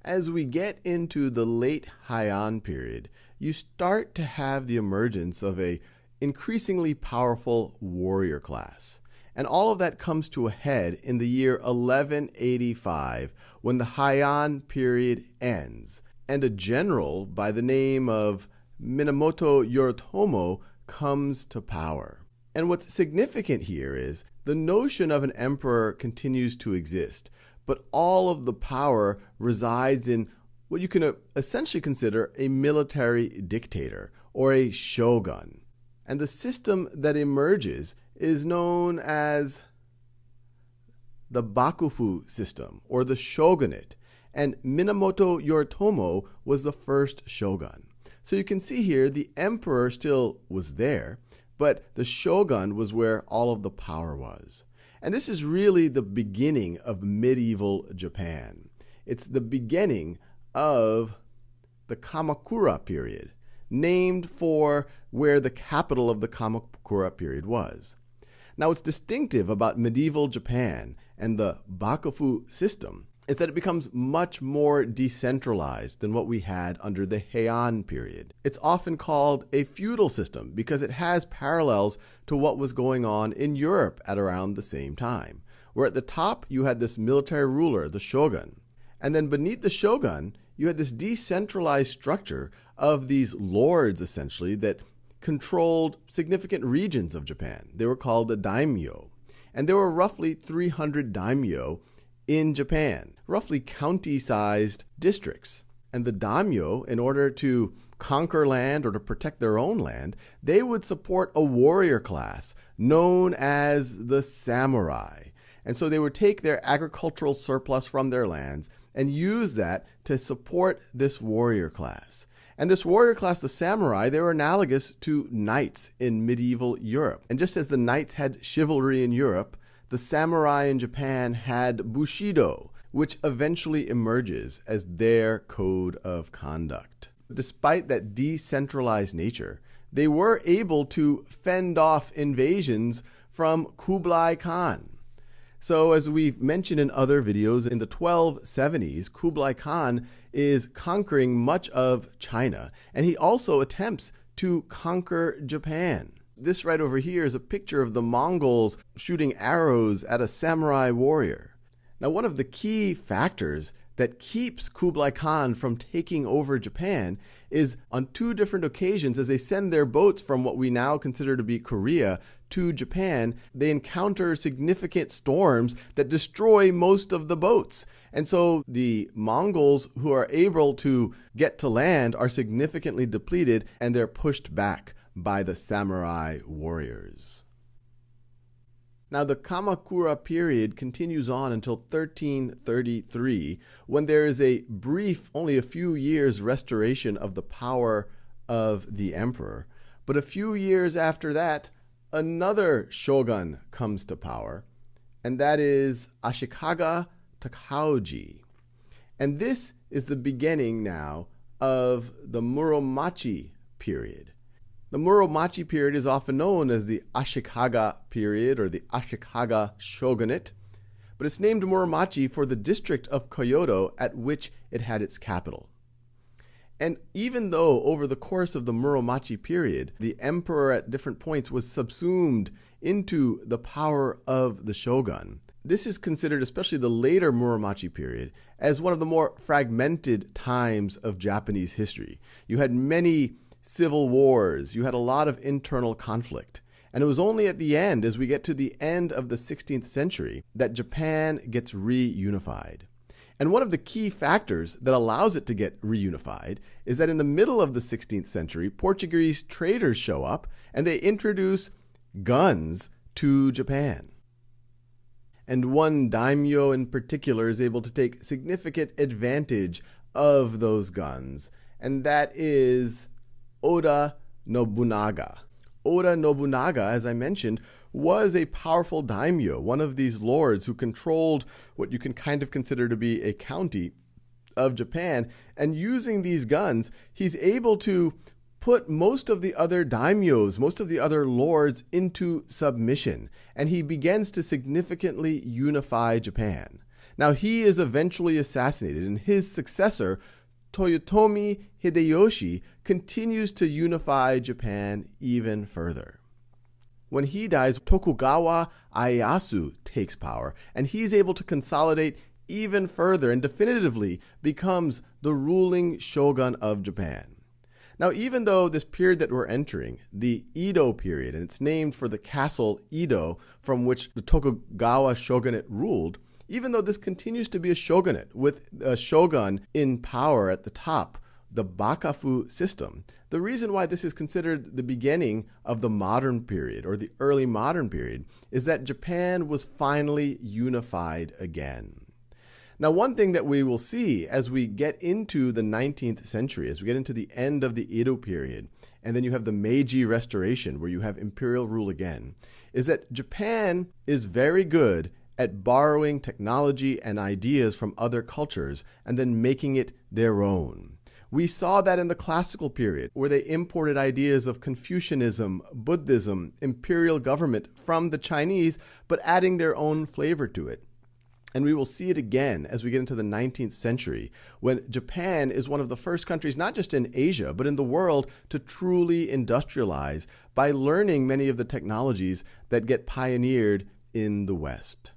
As we get into the late Heian period, you start to have the emergence of a increasingly powerful warrior class. And all of that comes to a head in the year 1185 when the Heian period ends, and a general by the name of Minamoto Yoritomo comes to power. And what's significant here is the notion of an emperor continues to exist, but all of the power resides in what you can essentially consider a military dictator or a shogun. And the system that emerges is known as the Bakufu system or the shogunate. And Minamoto Yoritomo was the first shogun. So you can see here the emperor still was there, but the shogun was where all of the power was. And this is really the beginning of medieval Japan. It's the beginning of the Kamakura period, named for where the capital of the Kamakura period was. Now, what's distinctive about medieval Japan and the Bakufu system is that it becomes much more decentralized than what we had under the Heian period. It's often called a feudal system because it has parallels to what was going on in Europe at around the same time, where at the top you had this military ruler, the shogun, and then beneath the shogun you had this decentralized structure of these lords essentially that controlled significant regions of Japan. They were called the daimyo, and there were roughly 300 daimyo in Japan, roughly county-sized districts. And the daimyo, in order to conquer land or to protect their own land, they would support a warrior class known as the samurai. And so they would take their agricultural surplus from their lands and use that to support this warrior class. And this warrior class, the samurai, they were analogous to knights in medieval Europe. And just as the knights had chivalry in Europe, the samurai in Japan had Bushido, which eventually emerges as their code of conduct. Despite that decentralized nature, they were able to fend off invasions from Kublai Khan. So as we've mentioned in other videos, in the 1270s, Kublai Khan is conquering much of China, and he also attempts to conquer Japan. This right over here is a picture of the Mongols shooting arrows at a samurai warrior. Now, one of the key factors that keeps Kublai Khan from taking over Japan is on two different occasions as they send their boats from what we now consider to be Korea to Japan, they encounter significant storms that destroy most of the boats. And so the Mongols who are able to get to land are significantly depleted and they're pushed back by the samurai warriors. Now, the Kamakura period continues on until 1333, when there is a brief, only a few years, restoration of the power of the emperor. But a few years after that, another shogun comes to power, and that is Ashikaga Takauji. And this is the beginning now of the Muromachi period. The Muromachi period is often known as the Ashikaga period or the Ashikaga shogunate, but it's named Muromachi for the district of Kyoto at which it had its capital. And even though over the course of the Muromachi period, the emperor at different points was subsumed into the power of the shogun, this is considered, especially the later Muromachi period, as one of the more fragmented times of Japanese history. You had many civil wars, you had a lot of internal conflict. And it was only at the end, as we get to the end of the 16th century, that Japan gets reunified. And one of the key factors that allows it to get reunified is that in the middle of the 16th century, Portuguese traders show up and they introduce guns to Japan. And one daimyo in particular is able to take significant advantage of those guns, and that is Oda Nobunaga. Oda Nobunaga, as I mentioned, was a powerful daimyo, one of these lords who controlled what you can kind of consider to be a county of Japan. And using these guns, he's able to put most of the other daimyos, most of the other lords into submission. And he begins to significantly unify Japan. Now, he is eventually assassinated, and his successor, Toyotomi Hideyoshi, continues to unify Japan even further. When he dies, Tokugawa Ieyasu takes power, and he's able to consolidate even further and definitively becomes the ruling shogun of Japan. Now, even though this period that we're entering, the Edo period, and it's named for the castle Edo from which the Tokugawa shogunate ruled, even though this continues to be a shogunate with a shogun in power at the top, the Bakafu system, the reason why this is considered the beginning of the modern period or the early modern period is that Japan was finally unified again. Now, one thing that we will see as we get into the 19th century, as we get into the end of the Edo period, and then you have the Meiji Restoration where you have imperial rule again, is that Japan is very good at borrowing technology and ideas from other cultures and then making it their own. We saw that in the classical period, where they imported ideas of Confucianism, Buddhism, imperial government from the Chinese, but adding their own flavor to it. And we will see it again as we get into the 19th century, when Japan is one of the first countries, not just in Asia, but in the world, to truly industrialize by learning many of the technologies that get pioneered in the West.